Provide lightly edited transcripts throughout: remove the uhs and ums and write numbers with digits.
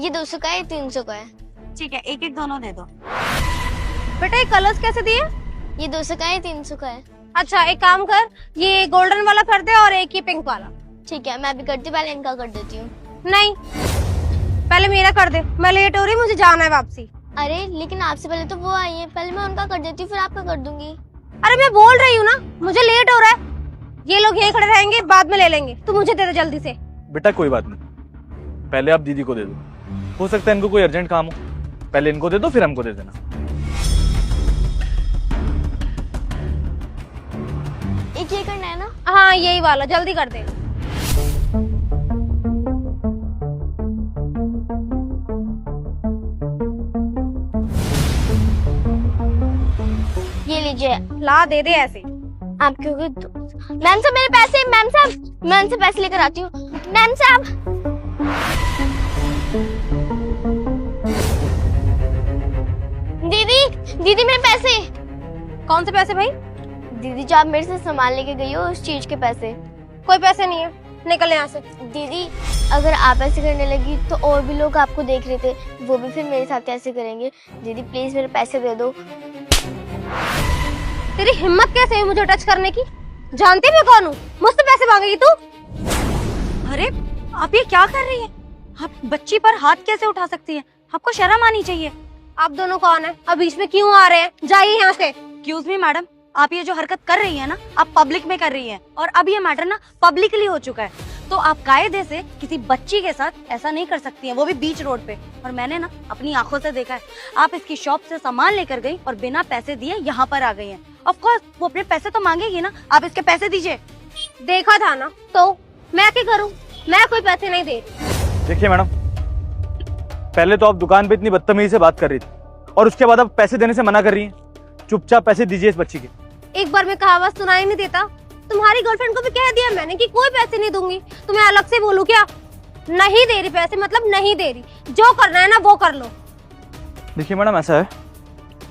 ये 200 का है, 300 का है। ठीक है, एक एक दोनों दे दो। बेटा ये कलर्स कैसे दिए? ये 200 का है, 300 का है। अच्छा एक काम कर, ये गोल्डन वाला कर दे और एक ही पिंक वाला। ठीक है, मैं अभी करती हूँ, पहले इनका कर देती हूँ। नहीं, पहले मेरा कर दे, मैं लेट हो रही, मुझे जाना है वापसी। अरे लेकिन आपसे पहले तो वो आई है, पहले मैं उनका कर देती हूँ, फिर आपका कर दूंगी। अरे मैं बोल रही हूँ ना, मुझे लेट हो रहा है। ये लोग यहीं खड़े रहेंगे, बाद में ले लेंगे। तू मुझे दे दे जल्दी से। बेटा कोई बात नहीं, पहले आप दीदी को दे दो, हो सकता है इनको कोई अर्जेंट काम हो। पहले इनको दे दो, फिर हमको दे देना। एक ये करना है ना? हाँ यही वाला, जल्दी कर दे। ये लीजिए। ला दे दे ऐसे। आप क्योंकि मैम साहब मेरे पैसे, मैम साहब मैं उनसे पैसे लेकर आती हूँ। मैम साहब, दीदी दीदी मेरे पैसे। कौन से पैसे भाई? दीदी जो आप मेरे से सामान लेके गई हो उस चीज के पैसे। कोई पैसे नहीं है, निकल यहाँ से। दीदी अगर आप ऐसे करने लगी तो और भी लोग आपको देख रहे थे, वो भी फिर मेरे साथ ऐसे करेंगे। दीदी प्लीज मेरे पैसे दे दो। तेरी हिम्मत कैसे है मुझे टच करने की? जानती मैं कौन हूँ? मुझसे पैसे मांगेगी तू? अरे आप ये क्या कर रही है? आप बच्ची पर हाथ कैसे उठा सकती है? आपको शर्म आनी चाहिए। आप दोनों कौन है? अब बीच में क्यों आ रहे हैं? जाइए यहाँ से। एक्सक्यूज मी मैडम, आप ये जो हरकत कर रही है ना, आप पब्लिक में कर रही हैं और अब ये मैटर ना पब्लिकली हो चुका है। तो आप कायदे से किसी बच्ची के साथ ऐसा नहीं कर सकती हैं, वो भी बीच रोड पे। और मैंने ना अपनी आंखों से देखा है, आप इसकी शॉप से सामान लेकर गई और बिना पैसे दिए यहाँ पर आ गई हैं। ऑफ कोर्स वो अपने पैसे तो मांगेगी ना, आप इसके पैसे दीजिए। देखा था ना, तो मैं क्या करूँ? मैं कोई पैसे नहीं दे रही। देखिए मैडम, पहले तो आप दुकान पे इतनी बदतमीजी से बात कर रही थी और उसके बाद आप पैसे देने से मना कर रही हैं। चुपचाप पैसे दीजिए इस बच्ची के। एक बार में कहावत सुनाई नहीं देता? तुम्हारी गर्लफ्रेंड को भी कह दिया मैंने कि कोई पैसे नहीं दूंगी। तुम्हें अलग से बोलूं क्या? नहीं दे रही पैसे मतलब नहीं दे रही, जो करना है ना वो कर लो। देखिए मैडम, ऐसा है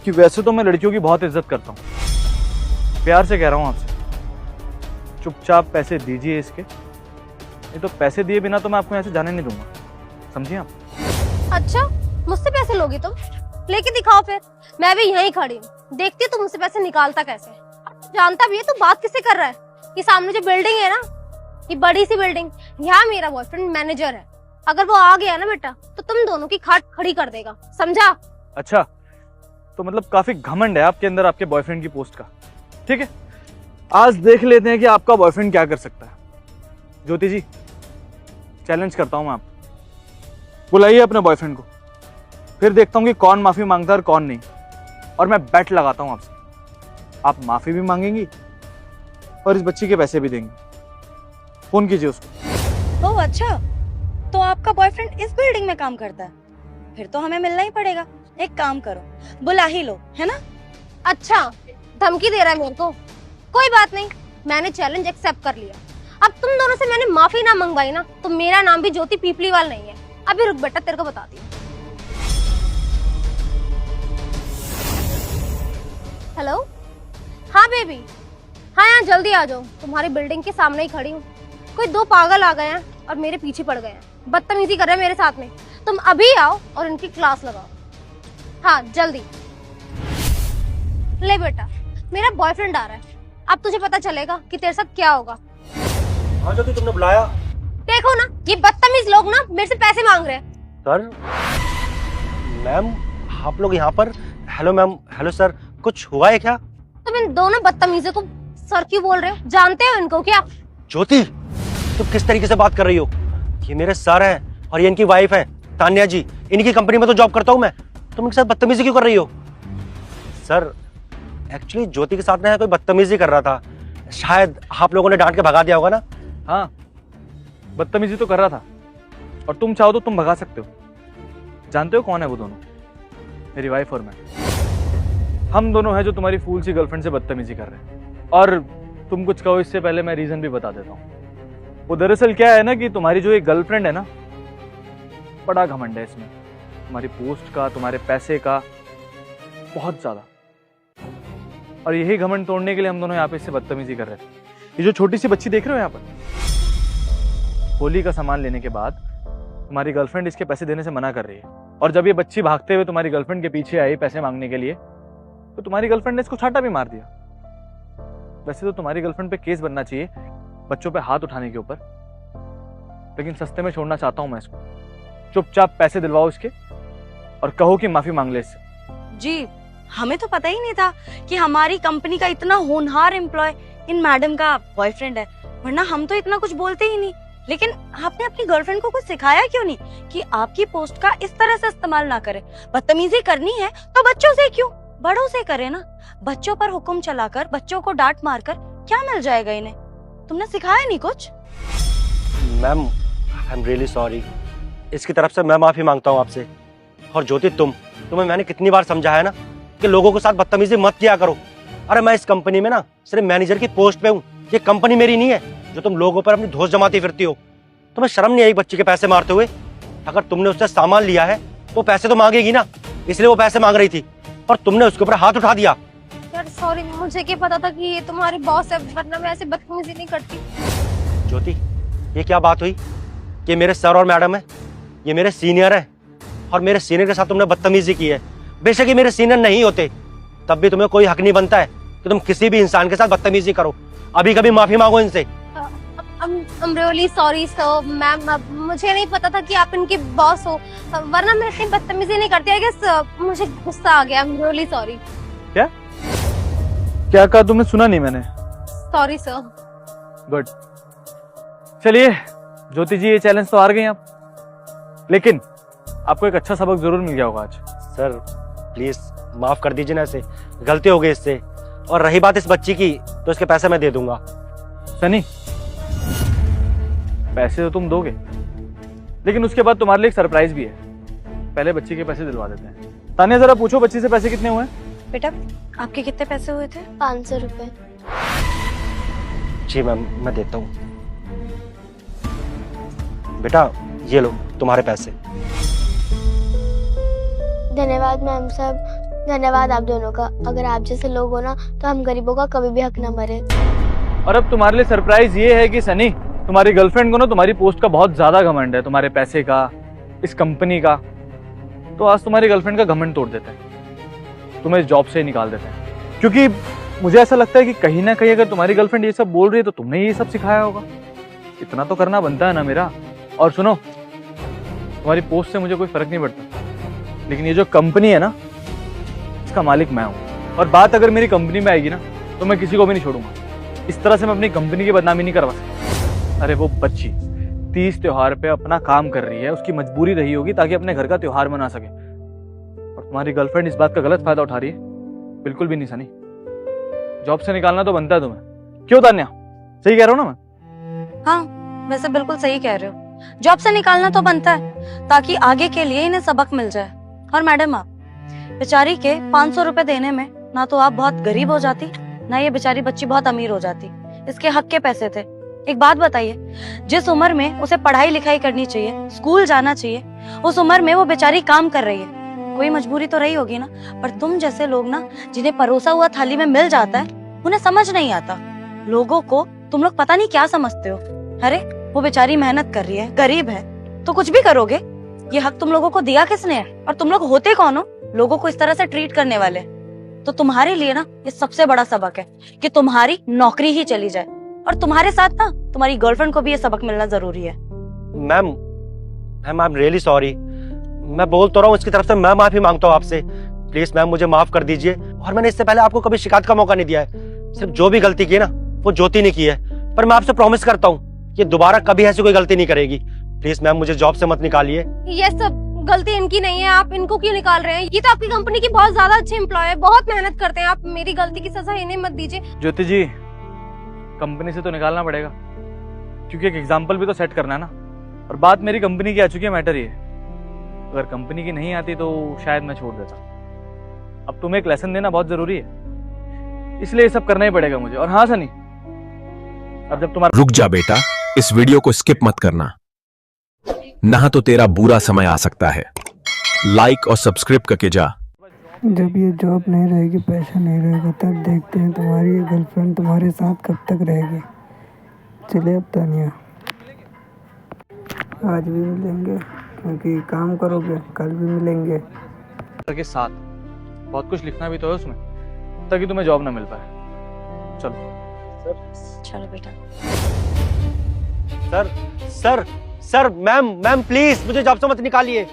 कि वैसे तो मैं लड़कियों की बहुत इज्जत करता हूँ, प्यार से कह रहा हूँ आपसे, चुपचाप पैसे दीजिए इसके। नहीं तो पैसे दिए बिना तो मैं आपको यहाँ से जाने नहीं दूंगा, समझिए आप। अच्छा मुझसे पैसे लोगी तुम? लेके दिखाओ फिर, मैं भी यहीं खड़ी हूँ, देखती हूँ तुम मुझसे पैसे निकालता कैसे। जानता भी है तू बात किससे कर रहा है? ये सामने जो बिल्डिंग है ना, ये बड़ी सी बिल्डिंग, यहाँ मेरा बॉयफ्रेंड मैनेजर है। अगर वो आ गया ना बेटा तो तुम दोनों की खाट खड़ी कर देगा, समझा? अच्छा, तो मतलब काफी घमंड है आपके अंदर आपके बॉयफ्रेंड की पोस्ट का। ठीक है, आज देख लेते हैं कि आपका बॉयफ्रेंड क्या कर सकता है। ज्योति जी, चैलेंज करता हूं मैं आप, बुलाइए अपने बॉयफ्रेंड को, फिर देखता हूं कि कौन माफी मांगता है और कौन नहीं। और मैं बेट लगाता हूं आपसे, आप माफी भी मांगेंगी और इस बच्ची के पैसे भी देंगे। फोन कीजिए उसको। ओह अच्छा, तो आपका बॉयफ्रेंड इस बिल्डिंग में काम करता है? फिर तो हमें मिलना ही पड़ेगा। एक काम करो, बुला ही लो, है ना? अच्छा धमकी दे रहा है मेरे को? कोई बात नहीं, मैंने चैलेंज एक्सेप्ट कर लिया। अब तुम दोनों से मैंने माफी ना मंगवाई ना तो मेरा नाम भी ज्योति पीपलीवाल नहीं है। अभी रुक बेटा, तेरे को बताती हूँ। हेलो, हाँ बेबी, हाँ यहाँ जल्दी आ जाओ, तुम्हारी बिल्डिंग के सामने ही खड़ी हूँ। कोई दो पागल आ गए हैं और मेरे पीछे पड़ गए हैं, बदतमीजी कर रहे हैं मेरे साथ में। तुम अभी आओ और इनकी क्लास लगाओ। हाँ जल्दी। ले बेटा, मेरा बॉयफ्रेंड आ रहा है, अब तुझे पता चलेगा कि तेरे साथ क्या होगा। हाँ ज्योति, तुमने बुलाया? देखो ना, ये बदतमीज लोग ना मेरे से पैसे मांग रहे हैं। सर, मैम आप लोग यहाँ पर? Hello ma'am. हेलो सर, कुछ हुआ है क्या? तुम इन दोनों बदतमीजों को सर क्यों बोल रहे हो? जानते हो इनको क्या? ज्योति, तुम किस तरीके से बात कर रही हो? ये मेरे सर हैं और ये इनकी वाइफ है तान्या जी, इनकी कंपनी में तो जॉब करता हूँ मैं। तुम इनके साथ बदतमीजी क्यों कर रही हो? सर एक्चुअली ज्योति के साथ ना कोई बदतमीजी कर रहा था, शायद आप लोगों ने डांट के भगा दिया होगा ना। हाँ, बदतमीजी तो कर रहा था और तुम चाहो तो तुम भगा सकते हो। जानते हो कौन है वो दोनों? मेरी वाइफ और मैं। हम दोनों हैं जो तुम्हारी फूल सी गर्लफ्रेंड से बदतमीजी कर रहे हैं। और तुम कुछ कहो इससे पहले मैं रीजन भी बता देता हूँ। वो दरअसल क्या है ना कि तुम्हारी जो एक गर्लफ्रेंड है ना, बड़ा घमंड है इसमें, तुम्हारी पोस्ट का, तुम्हारे पैसे का, बहुत ज्यादा। और यही घमंड तोड़ने के लिए हम दोनों यहाँ पे इससे बदतमीजी कर रहे थे। ये जो छोटी सी बच्ची देख रहे हो यहाँ पर, होली का सामान लेने के बाद तुम्हारी गर्लफ्रेंड इसके पैसे देने से मना कर रही है, और जब ये बच्ची भागते हुए तुम्हारी गर्लफ्रेंड के पीछे आई पैसे मांगने के लिए, तो तुम्हारी गर्लफ्रेंड ने इसको छांटा भी मार दिया। वैसे तो तुम्हारी गर्लफ्रेंड पे केस बनना चाहिए बच्चों पे हाथ उठाने के ऊपर, लेकिन सस्ते में छोड़ना चाहता हूं मैं इसको। चुपचाप पैसे दिलवाओ इसके और कहो कि माफी मांग ले इससे। जी, हमें तो पता ही नहीं था कि हमारी कंपनी का इतना होनहार एम्प्लॉय इन मैडम का बॉयफ्रेंड है, वरना हम तो इतना कुछ बोलते ही नहीं। लेकिन आपने अपनी गर्लफ्रेंड को कुछ सिखाया क्यों नहीं कि आपकी पोस्ट का इस तरह से इस्तेमाल ना करे? बदतमीजी करनी है तो बच्चों से क्यों, बड़ों से करे ना। बच्चों पर हुक्म चलाकर, बच्चों को डांट मारकर क्या मिल जाएगा इन्हें? तुमने सिखाया नहीं कुछ? Ma'am I am really sorry, इसकी तरफ से मैं माफी मांगता हूँ आपसे। और ज्योति तुम्हें मैंने कितनी बार समझाया है ना कि लोगों के साथ बदतमीजी मत किया करो। अरे मैं इस कंपनी में ना सिर्फ मैनेजर की पोस्ट पे हूँ, ये कंपनी मेरी नहीं है जो तुम लोगों पर अपनी धौंस जमाती फिरती हो। तुम्हें शर्म नहीं आई बच्चे के पैसे मारते हुए? अगर तुमने उससे सामान लिया है तो पैसे तो मांगेगी ना, इसलिए वो पैसे मांग रही थी और तुमने उसके ऊपर हाथ उठा दिया। यार सॉरी, मुझे क्या पता था कि ये तुम्हारे बॉस है, वरना मैं ऐसे बदतमीजी नहीं करती। ज्योति ये क्या बात हुई? ये मेरे सर और मैडम है, ये मेरे सीनियर है, और मेरे सीनियर के साथ तुमने बदतमीजी की है। बेशक ये मेरे सीनियर नहीं होते, तब भी तुम्हें कोई हक नहीं बनता है कि तुम किसी भी इंसान के साथ बदतमीजी करो। अभी कभी माफी मांगो इनसे। I'm really sorry sir, ma'am मुझे नहीं पता था कि आप इनके बॉस हो, वरना मैं इतनी बदतमीजी नहीं करती। I guess मुझे गुस्सा आ गया। I'm really sorry. क्या कहा तुमने? सुना नहीं मैंने। Sorry sir. गुड। चलिए ज्योति जी, ये चैलेंज तो हार गई आप, लेकिन आपको एक अच्छा सबक जरूर मिल गया होगा आज। सर प्लीज माफ कर दीजिए ना, ऐसे गलती हो गई इससे। और रही बात इस बच्ची की, तो इसके पैसे मैं दे दूंगा। सनी, पैसे तो तुम दोगे, लेकिन उसके बाद तुम्हारे लिए एक सरप्राइज भी है। पहले बच्ची के पैसे दिलवा देते हैं। तानिया जरा पूछो बच्ची से पैसे कितने हुए? बेटा आपके कितने पैसे हुए थे? 500 रुपए। जी मैम मैं देता हूँ। बेटा ये लो तुम्हारे पैसे। धन्यवाद मैम साहब, धन्यवाद आप दोनों का। अगर आप जैसे लोग हो ना तो हम गरीबों का कभी भी हक ना मरे। और अब तुम्हारे लिए सरप्राइज ये है कि सनी, तुम्हारी गर्लफ्रेंड को ना तुम्हारी पोस्ट का बहुत ज्यादा घमंड है, तुम्हारे पैसे का, इस कंपनी का। तो आज तुम्हारी गर्लफ्रेंड का घमंड तोड़ देते हैं, तुम्हें जॉब से निकाल देते हैं। क्योंकि मुझे ऐसा लगता है कि कहीं ना कहीं अगर तुम्हारी गर्लफ्रेंड ये सब बोल रही है तो तुमने ये सब सिखाया होगा। इतना तो करना बनता है ना मेरा। और सुनो, तुम्हारी पोस्ट से मुझे कोई फर्क नहीं पड़ता, लेकिन ये जो कंपनी है ना, इसका मालिक मैं हूँ। और बात अगर मेरी कंपनी में आएगी ना तो मैं किसी को भी नहीं छोड़ूंगा। इस तरह से मैं अपनी कंपनी की बदनामी नहीं करवा सकता। अरे वो बच्ची 30 त्योहार पे अपना काम कर रही है, उसकी मजबूरी रही होगी ताकि अपने घर का त्योहार मना सके, और तुम्हारी गर्लफ्रेंड इस बात का गलत फायदा उठा रही है। बिल्कुल भी नहीं सनी, जॉब से निकालना तो बनता है तुम्हें। क्यों तान्या, सही कह रहा हूँ ना मैं? हाँ वैसे बिल्कुल सही कह रहे हो, जॉब से निकालना तो बनता है ताकि आगे के लिए इन्हें सबक मिल जाए। और मैडम आप बेचारी के 500 रुपए देने में ना तो आप बहुत गरीब हो जाती, ना ये बेचारी बच्ची बहुत अमीर हो जाती। इसके हक के पैसे थे। एक बात बताइए, जिस उम्र में उसे पढ़ाई लिखाई करनी चाहिए, स्कूल जाना चाहिए, उस उम्र में वो बेचारी काम कर रही है। कोई मजबूरी तो रही होगी ना। पर तुम जैसे लोग ना, जिन्हें परोसा हुआ थाली में मिल जाता है, उन्हें समझ नहीं आता। लोगों को तुम लोग पता नहीं क्या समझते हो। अरे वो बेचारी मेहनत कर रही है, गरीब है, तो कुछ भी करोगे। ये हक तुम लोगों को दिया किसने है? और तुम लोग होते कौन हो लोगों को इस तरह से ट्रीट करने वाले? तो तुम्हारे लिए ना ये सबसे बड़ा सबक है कि तुम्हारी नौकरी ही चली जाए, और तुम्हारे साथ ना तुम्हारी गर्लफ्रेंड को भी ये सबक मिलना जरूरी है। Ma'am I am really sorry. मैं बोल तो रहा हूँ, इसकी तरफ से मैं माफी मांगता हूँ आपसे। प्लीज मैम मुझे माफ कर दीजिए। और मैंने इससे पहले आपको कभी शिकायत का मौका नहीं दिया है। सिर्फ जो भी गलती की है ना वो ज्योति ने की है। पर मैं आपसे प्रॉमिस करता हूँ कि दोबारा कभी ऐसी कोई गलती नहीं करेगी। प्लीज मैम मुझे जॉब से मत निकालिए। ये सब गलती इनकी नहीं है, आप इनको क्यों निकाल रहे हैं? ये तो आपकी कंपनी की बहुत ज्यादा अच्छे एम्प्लॉय है, बहुत मेहनत करते हैं। आप मेरी गलती की सजा इन्हें मत दीजिए। ज्योति जी, कंपनी से तो निकालना पड़ेगा, क्योंकि एक एग्जाम्पल भी तो सेट करना है ना। और बात मेरी कंपनी की आ चुकी है, मैटर ये। अगर कंपनी की नहीं आती तो शायद मैं छोड़ देता। अब तुम्हें एक लेसन देना बहुत जरूरी है, इसलिए ये सब करना ही पड़ेगा मुझे। और हाँ सनी, अब जब तुम्हारा रुक जा बेटा, इस वीडियो को स्किप मत करना, ना तो तेरा बुरा समय आ सकता है। लाइक और सब्सक्राइब करके जा। जब ये जॉब नहीं रहेगी, पैसा नहीं रहेगा, तब देखते हैं तुम्हारी ये गर्लफ्रेंड तुम्हारे साथ कब तक रहेगी। चले अब तानिया, आज भी मिलेंगे। क्योंकि काम करोगे कल भी मिलेंगे। के साथ बहुत कुछ लिखना भी तो है उसमें, ताकि तुम्हें जॉब ना मिल पाए। चलो। चलो बेटा। Sir sir sir ma'am ma'am please मुझे जॉब से मत निकालिए।